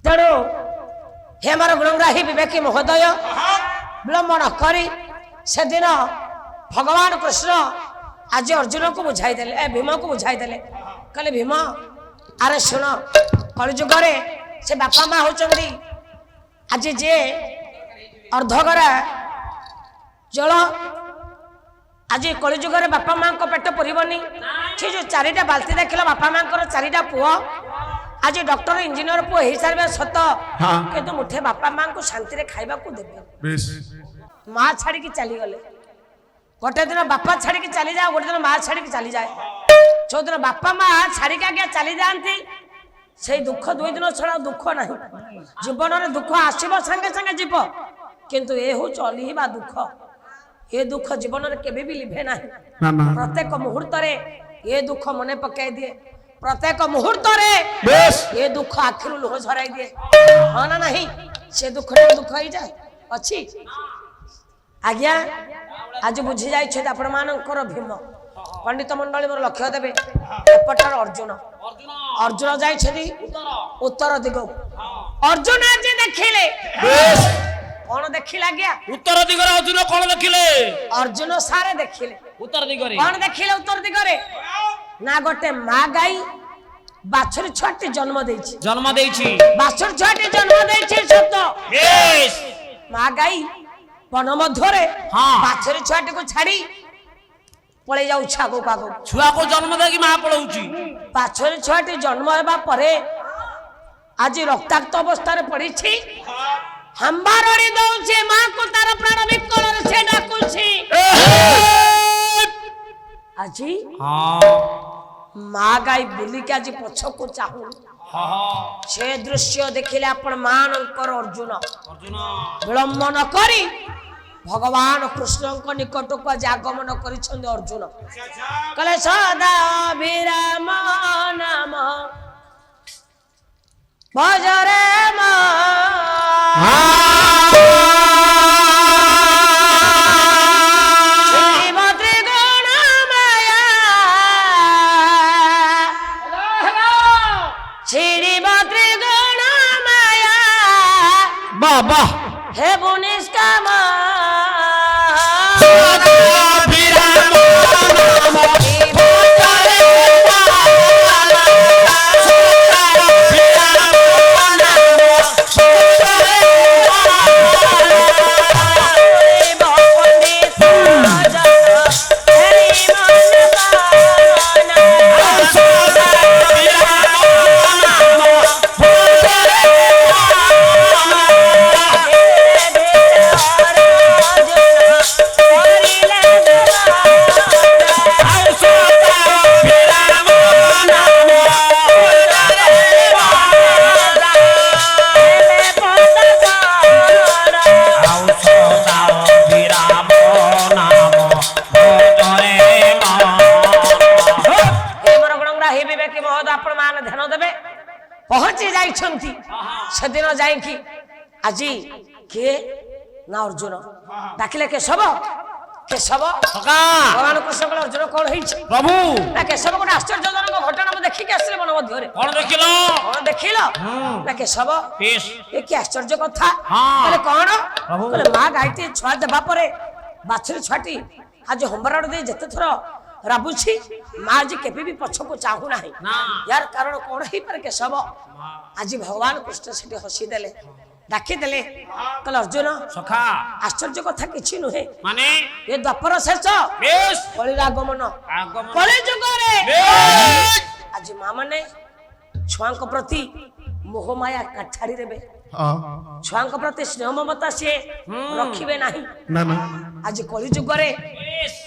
तेणु हे मोर गुणग्राही विवेकी महोदय विलंब न करी से दिन भगवान कृष्ण आज अर्जुन को बुझाई देले भीम को बुझाई देले कहले भीम अरे शुण कलिजुग से बापा माँ होचंदी आज जे अर्धगरा जल आज कलिजुग बापा माँ को पेट पुरबनी से जो चारिटा बाल्टी देखिल बापा माँ चारिटा पुआ आज डॉक्टर इंजीनियर पुआ हो सारे सत कि मुठे बापा माँ को शांति खाइबा को देबे माँ छाड़ी की चली गले गोटे दिन बापा छाड़ी की चली जाए गोटे दिन माँ छाड़ी की चली जाए जो दिन बापा माँ छाड़ी आगे चली जाती से दुख 2 दिन छड़ा दुख ना जीवन में दुख आसब संगे संगे जीव किंतु ये हूँ चलिवा दुख ये दुख जीवन में केबे भी लिभे ना प्रत्येक मुहूर्त ये दुख मने पकाई दिए प्रत्येक मुहूर्त ये दुख आखिर लुह झराई दिए हाँ ना नहीं से दुख दुख ही जाए अच्छी आज्ञा आज बुझी जाइए आपण मानकर भीम पंडित मंडली मोर लक्ष्य देवे एपटर अर्जुन अर्जुन जाइछथि उत्तर दिग अर्जुन आज देखिले कौन देखिला गया उत्तर दिगरे अर्जुन कौन देखिले अर्जुन सारे देखिले उत्तर दिगरे कौन देखिले उत्तर दिगरे ना गोटे माँ गाई बाछुरी छुआटी जन्म देछि बाछुरी छुआटी जन्म देछि सत यस माँ गाई वन मध्यरे बाछुरी छुआटी को छाड़ी पळे जाउ छागो कागो छुआ को जन्म देकी मां पळौची बाछुरी छुआटी जन्म हेबा परे आज रक्ताक्त अवस्था रे पड़ी छी हम्बारड़ी दउछे मां को तार प्राण विकल रे से डाकुछि आजी माँ गाई बुली के आज पछ को चाहू से दृश्य देखिले आपण मानकर अर्जुन विलंब न करी भगवान कृष्ण को निकट को आगमन करिछन अर्जुन कहले सदा विराम नाम भजरे बाबा हे बुनिस का पहुंची जाइछंती सेदिन जाइकी आजी के ना अर्जुन डाकिले केशव केशव भगवान कृष्ण को अर्जुन कौन है प्रभु ना केशव को आश्चर्यजनक घटना में देखी के आसले मन मध्य रे कौन देखिलो ना केशव ये की आश्चर्य कथा कहले कौन कहले मां गाइते छुआ देबा परे बाछुरी छुआटी आज हंबराड़ दे जते थर राबुछि माँ जी केबे भी पछ को चाहू नाही यार कारण कौन ही पर केशव आज भगवान कृष्ण से हसी देले डाकी देले कहले अर्जुन सखा आश्चर्य कथा किछि नुहे माने ये द्वापर शेष बेस कलिर आगमन कलि जुग रे आज माँ माने छुआ प्रति मोह माया काठाड़ी देबे छुआ प्रति स्नेह ममता से रखिबे नाही ना ना आज कलि जुग रे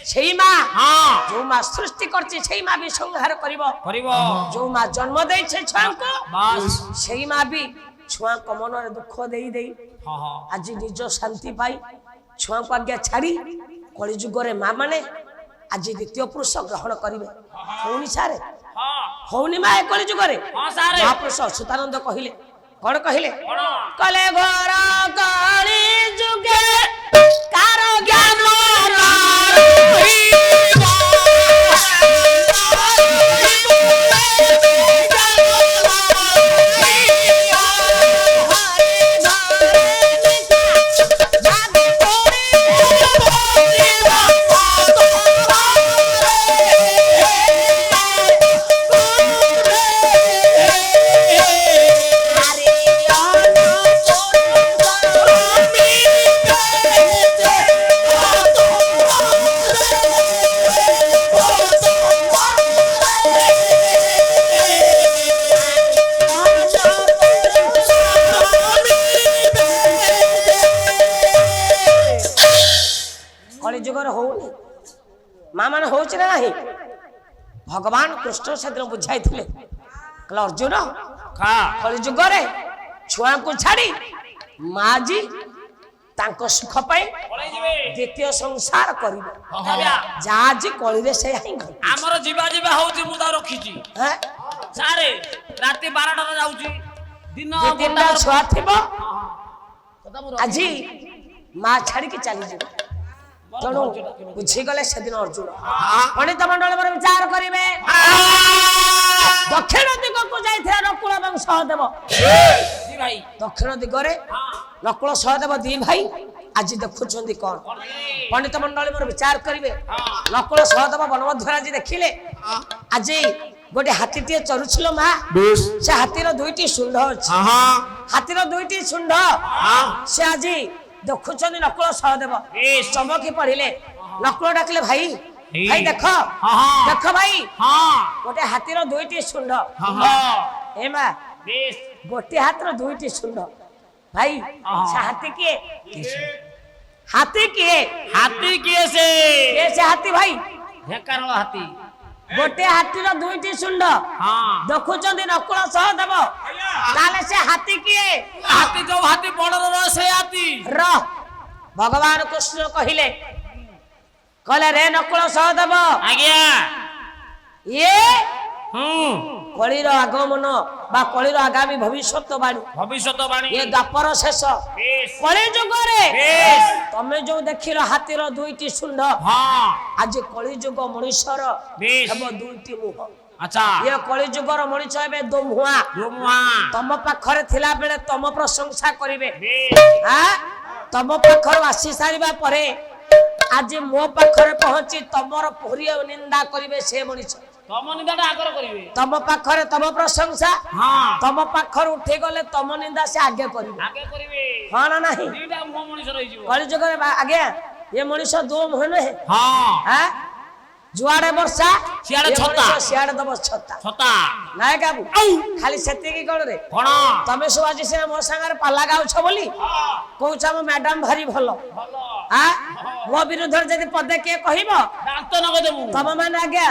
सेई माँ जो माँ सृष्टि करछि सेई माँ भी संहार करिवो जो माँ जन्म देइ छे छुआ को सेई माँ भी छुआ को मन रे दुख देई देई आज निज शांति पाई छुआ को आज्ञा छाड़ी कलि जुग रे माँ माने आज द्वितीय पुरुष ग्रहण करिवे होनी सारे होनी माँ कलि जुग रे महापुरुष अच्युतानंद कहिले कौन कहिले कले घोर कलि जुगे कारो ज्ञान ହଉନି ମା ମାନେ ହଉଛି ନା ନାହିଁ ଭଗବାନ କୃଷ୍ଣ ସେଦିନ ବୁଝାଇଥିଲେ କହିଲେ ଅର୍ଜୁନ ଖା କଳି ଯୁଗରେ ଛୁଆଙ୍କୁ ଛାଡି ମା ଜି ତାଙ୍କ ସୁଖ ପାଇଁ ପଳେଇ ଯିବେ ଦ୍ୱିତୀୟ ସଂସାର କରିବେ ତଥାପି ଯାହା ଆଜି କଳିରେ ସେ ହିଁ ଘଟେ। ଆମର ଯିବା ଯିବା ହଉଛି ମୁଁ ତାକୁ ରଖିଛି ହେଁ? ସାରେ ରାତି 12ଟାରେ ଯାଉଛି ଦିନ ଦି ତିନିଟା ଗୋଟାକର- ଛୁଆ ଥିବ କଥା ମୁଁ ରଖିଛି। ଆଜି ମା ଛାଡିକି ଚାଲିଯିବ ତେଣୁ ବୁଝିଗଲେ ସେଦିନ ଅର୍ଜୁନ ପଣ୍ଡିତ ମଣ୍ଡଳ ପରେ ବିଚାର କରିବେ ଦକ୍ଷିଣ ଦିଗକୁ ଯାଇଥିବା ନକୁଳ ଏବଂ ସହଦେବ ଦି ଭାଇ ଦକ୍ଷିଣ ଦିଗରେ ନକୁଳ ସହଦେବ ଦି ଭାଇ ଆଜି ଦେଖୁଛନ୍ତି କଣ ପଣ୍ଡିତ ମଣ୍ଡଳୀ ମୋର ବିଚାର କରିବେ ନକୁଳ ସହଦେବ ବନମଧ୍ୟରେ ଆଜି ଦେଖିଲେ ଆଜି ଗୋଟେ ହାତୀଟିଏ ଚରୁছিল ମା ସେ ହାତୀର ଦୁଇଟି ଶୁଣ୍ଢ ଅଛି ହାତୀର ଦୁଇଟି ଶୁଣ୍ଢ ସେ ଆଜି ଦେଖୁଛନ୍ତି ନକୁଳ ସହଦେବ ଚମକି ପଡିଲେ ନକୁଳ ଡାକିଲେ ଭାଇ ଭାଇ ଦେଖ ଦେଖ ଭାଇ ଗୋଟେ ହାତୀର ଦୁଇଟି ଶୁଣ୍ଢ ଏ ମା ଗୋଟେ ହାତର ଦୁଇଟି ଶୁଣ୍ଢ ଭାଇ ସେ ହାତୀ କିଏ ହାତୀ କିଏ ହାତୀ କିଏ ସେ କିଏ ସେ ହାତୀ ଭାଇ ଢେଙ୍କାନାଳ ହାତୀ ଗୋଟେ ହାତୀର ଦୁଇଟି ଶୁଣ୍ଢ ହଁ ଦେଖୁଛନ୍ତି ନକୁଳ ସହଦେବ ତାହେଲେ ସେ ହାତୀ କିଏ ହାତୀ ଯୋଉ ହାତୀ ବଣର ରହ ସେ ହାତୀ ର ଭଗବାନ କୃଷ୍ଣ କହିଲେ ରେ ନକୁଳ ସହଦେବ ଆଜ୍ଞା ଇଏ ହୁଁ କଳିର ଆଗମନ ବା କଳିର ଆଗାମୀ ଭବିଷ୍ୟତ ବାଣୀ ଭବିଷ୍ୟତବାଣୀ ଇଏ ଦ୍ୱାପର ଶେଷ ବେଶ କଳି ଯୁଗରେ ବେଶ ତମେ ଯୋଉ ଦେଖିଲ ହାତୀର ଦୁଇଟି ଶୁଣ୍ଢ ହଁ ଆଜି କଳି ଯୁଗ ମଣିଷର ବେଶ ହେବ ଦୁଇଟି ମୁହଁ ଆଚ୍ଛା ଇଏ କଳି ଯୁଗର ମଣିଷ ଏବେ ଦୋମୁହାଁ ଧୁମୁଆ ତମ ପାଖରେ ଥିଲା ବେଳେ ତମ ପ୍ରଶଂସା କରିବେ ବେଶ ତମ ପାଖରୁ ଆସି ସାରିବା ପରେ ଆଜି ମୋ ପାଖରେ ପହଞ୍ଚି ତମର ପରି ନିନ୍ଦା କରିବେ ସେ ମଣିଷ ତମ ନିନ୍ଦାଟା ଆଗର କରିବେ ତମ ପାଖରେ ତମ ପ୍ରଶଂସା ହଁ ତମ ପାଖରୁ ଉଠି ଗଲେ ତମ ନିନ୍ଦା ସେ ଆଗେ କରିବେ ଆଗେ କରିବେ ହଁ ନା ନାହିଁ ଦିଟା ମୁହଁ ମଣିଷ ରହିଯିବ କଳି ଯୁଗରେ ଆଜ୍ଞା ଏ ମଣିଷ ଦୋ ମୁହଁ ନୁହେଁ ହଁ ଯୁଆଡେ ବର୍ଷା ସିଆଡେ ଏ ଛତା। ମଣିଷ ସିଆଡେ ଦବ ଛତା ଛତା ନାଇଁ ବାବୁ ଖାଲି ସେତିକି କଣ ରେ କଣ ତମେ ସବୁ ଆଜି ସିନା ମୋ ସାଙ୍ଗରେ ପାଲା ଗାଉଛ ବୋଲି କହୁଛ ଆମ ମ୍ୟାଡାମ ଭାରି ଭଲ ଭଲ ମୋ ବିରୁଦ୍ଧରେ ଯଦି ପଦେ କିଏ କହିବ ଦାନ୍ତ ନଗଦେବୁ ତମ ମାନେ ଆଜ୍ଞା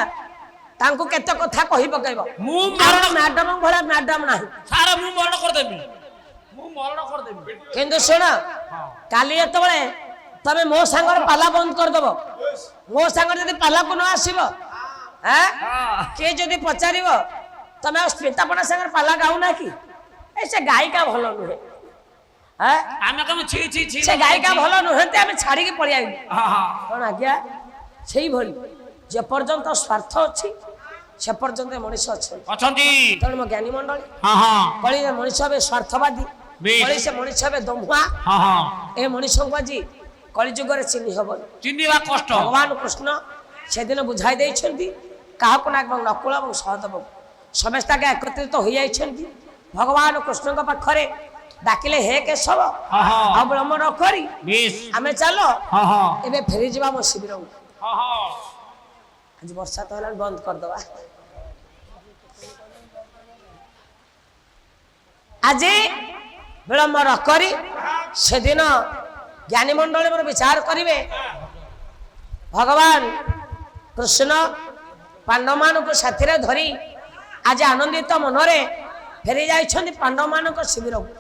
ତାଙ୍କୁ କେତେ କଥା କହି ପକେଇବ ମୁଁ କାରଣ ମ୍ୟାଡାମ ଭଳିଆ ମ୍ୟାଡାମ ନାହିଁ ସାରା ମୁଁ ମରଣ କରିଦେବି ମୁଁ ମରଣ କରିଦେବି କିନ୍ତୁ ଶୁଣ କାଲି ଯେତେବେଳେ ତମେ ମୋ ସାଙ୍ଗରେ ପାଲା ବନ୍ଦ କରିଦବ ମୋ ସାଙ୍ଗରେ ଯଦି ପାଲାକୁ ନ ଆସିବ କିଏ ଯଦି ପଚାରିବ ତମେ ଆଉ ସ୍ମିତାପଣା ସାଙ୍ଗରେ ପାଲା ଗାଉନା କି ଏ ସେ ଗାୟିକା ଭଲ ନୁହେଁ ଆମେ କଣ ଛି ଛି ଛି ସେ ଗାୟିକା ଭଲ ନୁହନ୍ତି ଆମେ ଛାଡିକି ପଳେଇ ଆଇଲୁ ହଁ କଣ ଆଜ୍ଞା ସେଇଭଳି ଯେ ପର୍ଯ୍ୟନ୍ତ ସ୍ୱାର୍ଥ ଅଛି ସେ ପର୍ଯ୍ୟନ୍ତ ମଣିଷ ଅଛନ୍ତି ଅଛନ୍ତି ତେଣୁ ମୋ ଜ୍ଞାନୀ ମଣ୍ଡଳୀ ହଁ ହଁ କଳିରେ ମଣିଷ ଏବେ ସ୍ୱାର୍ଥବାଦୀ ବେଶ। କଳି ସେ ମଣିଷ ଏବେ ଦମୁଆ ହଁ ହଁ ଏ ମଣିଷଙ୍କୁ ଆଜି କଳି ଯୁଗରେ ଚିହ୍ନି ହବନି ଚିହ୍ନିବା କଷ୍ଟ ଭଗବାନ କୃଷ୍ଣ ସେଦିନ ବୁଝାଇ ଦେଇଛନ୍ତି କାହାକୁ ନା ଏବଂ ନକୁଳ ଏବଂ ସହଦେବକୁ ସମସ୍ତେ ଆଗେ ଏକତ୍ରିତ ହୋଇଯାଇଛନ୍ତି ଭଗବାନ କୃଷ୍ଣଙ୍କ ପାଖରେ ଡାକିଲେ ହେ କେଶବ ହଁ ହଁ ଆଉ ବିଳମ୍ବ ନ କରି ବେଶ ଆମେ ଚାଲ ହଁ ହଁ ଏବେ ଫେରିଯିବା ମୋ ଶିବିରକୁ ହଁ ହଁ ଆଜି ବର୍ଷା ତ ହେଲାଣି ବନ୍ଦ କରିଦବା ଆଜି ବିଳମ୍ବ ନ କରି ସେଦିନ ଜ୍ଞାନୀ ମଣ୍ଡଳୀ ମୋର ବିଚାର କରିବେ ଭଗବାନ କୃଷ୍ଣ ପାଣ୍ଡବମାନଙ୍କୁ ସାଥିରେ ଧରି ଆଜି ଆନନ୍ଦିତ ମନରେ ଫେରି ଯାଇଛନ୍ତି ପାଣ୍ଡବମାନଙ୍କ ଶିବିରକୁ